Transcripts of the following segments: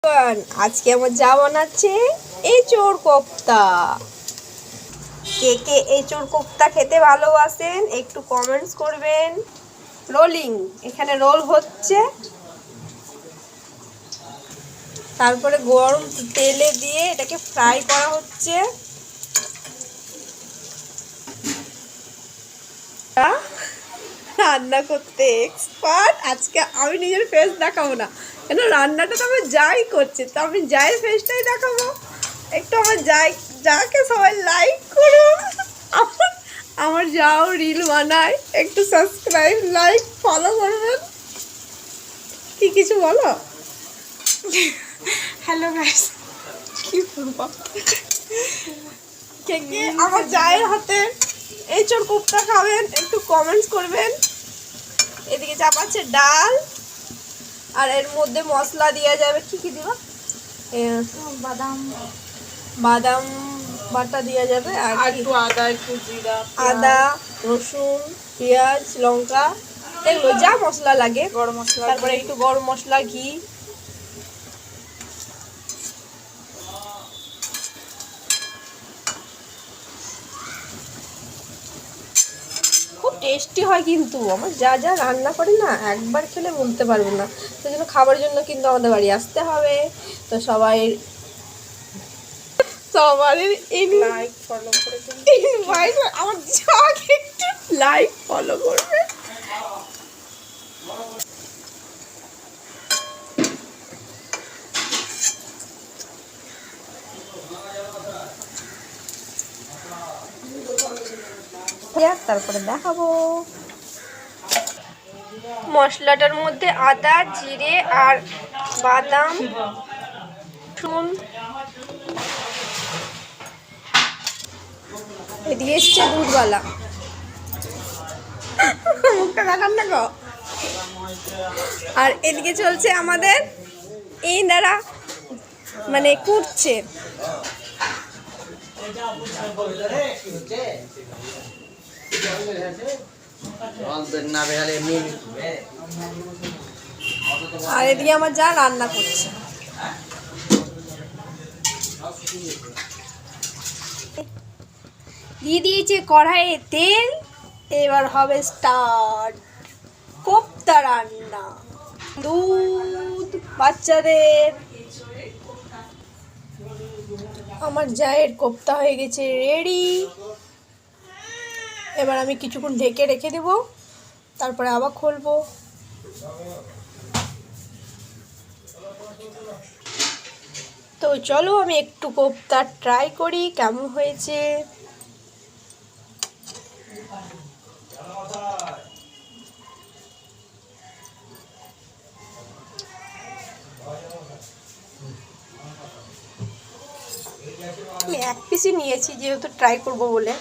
আজকে আমার যা বানাচ্ছে এঁচোড় কোপ্তা। কে কে এঁচোড় কোপ্তা খেতে ভালোবাসেন একটু কমেন্টস করবেন। রোলিং, এখানে রোল হচ্ছে, তারপরে গরম তেলে দিয়ে এটাকে ফ্রাই করা হচ্ছে। রান্না করতে এক্সপার্ট। আজকে আমি নিজের ফেস দেখাবো না, কেন রান্নাটা তো আমার যাই করছে, তো আমি যাই ফেসটাই দেখাবো। একটু আমার যাকে সবাই লাইক করুন, আমার যাও রিল বানায় একটু সাবস্ক্রাইব লাইক ফলো করবেন। কি কিছু বলো? হ্যালো গাইস, কি বলবো? কে কে আমার যায়ের হাতে এঁচোড় কোপ্তা খাবেন একটু কমেন্টস করবেন। এদিকে চাপাচ্ছে ডাল, আর এর মধ্যে মশলা দেওয়া যাবে। কি কি দিবা? বাদাম বাদাম বাটা দেওয়া যাবে, আর একটু আদা, একটু জিরা, আদা, রসুন, পেঁয়াজ, লঙ্কা, এগুলো যা মশলা লাগে, গরম মশলা, তারপরে একটু গরম মশলা, ঘি। খুব টেস্টি হয় কিন্তু আমার যা যা রান্না করে না, একবার খেলে বলতে পারবে না। সেই জন্য খাবার জন্য কিন্তু আমাদের বাড়ি আসতে হবে। তো সবারই লাইক ফলো করে দিন। আমার যাকে একটু লাইক ফলো করবে। তারপরে দেখাবো। মশলাটার মধ্যে আদা, জিরে আর বাদাম, রসুন, এদিকে এসছে দুধওয়ালা, মুখটা দেখান না গো। আর এদিকে চলছে আমাদের এনারা মানে কুটছে। আর এদিকে আমার যা রান্না করছে। দিয়ে দিয়েছে কড়াইয়ে তেল, এবার হবে স্টার্ট কোপ্তা রান্না। দুধ বাচ্চাদের। আমার জায়ের কোপ্তা হয়ে গেছে রেডি। এবার আমি কিছুক্ষণ ঢেকে রেখে দেব, তারপরে আবার খুলবো। তো চলো আমি একটু কোপ্তা ট্রাই করি কেমন হয়েছে। আমি এক পিসই নিয়েছি যেহেতু ট্রাই করব বলে।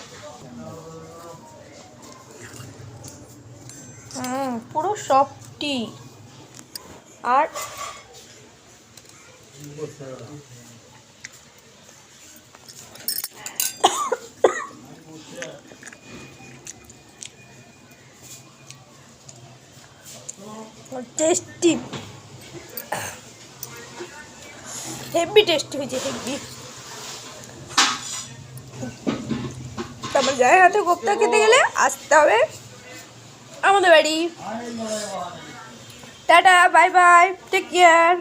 পুরো সফটি। আর টেস্টি, হেভি টেস্টি হয়েছে, হেভি। তারপর জায়ের হাতে কোপ্তা খেতে গেলে আসতে হবে আমাদের বাড়ি। Tata, bye bye, take care.